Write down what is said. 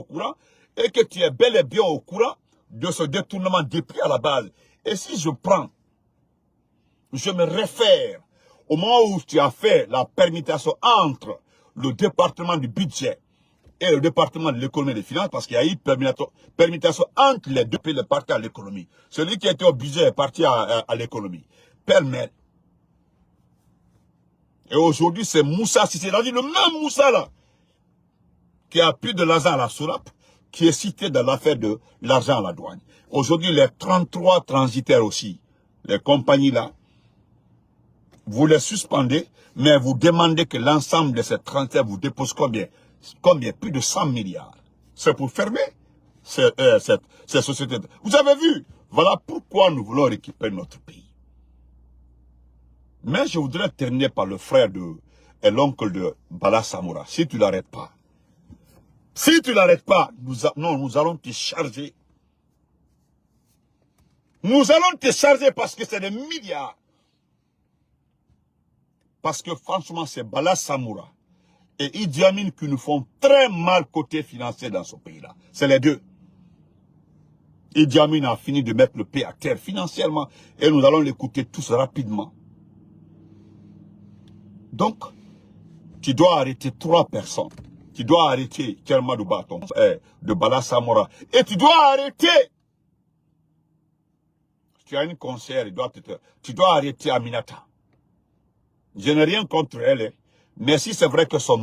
courant et que tu es bel et bien au courant de ce détournement depuis à la base. Et si je me réfère au moment où tu as fait la permutation entre le département du budget et le département de l'économie et des finances, parce qu'il y a eu permutation entre les deux pays, le parti à l'économie. Celui qui était au budget est parti à l'économie. Pêle-mêle. Et aujourd'hui, c'est Moussa Cissé, c'est-à-dire le même Moussa là, qui a pris de l'argent à la SORAP, qui est cité dans l'affaire de l'argent à la douane. Aujourd'hui, les 33 transitaires aussi, les compagnies là, vous les suspendez, mais vous demandez que l'ensemble de ces transitaires vous dépose combien? Combien? Plus de 100 milliards. C'est pour fermer ces sociétés. Vous avez vu? Voilà pourquoi nous voulons récupérer notre pays. Mais je voudrais terminer par le frère et l'oncle de Bala Samoura. Si tu ne l'arrêtes pas, nous allons te charger. Nous allons te charger parce que c'est des milliards. Parce que franchement, c'est Bala Samoura et Idi Amin qui nous font très mal côté financier dans ce pays-là. C'est les deux. Idi Amin a fini de mettre le pays à terre financièrement et nous allons l'écouter tous rapidement. Donc, tu dois arrêter 3 personnes. Tu dois arrêter Kelmadou Baton de Bala Samoura. Et tu dois arrêter. Tu as une conseillère, tu dois arrêter Aminata. Je n'ai rien contre elle. Mais si c'est vrai que son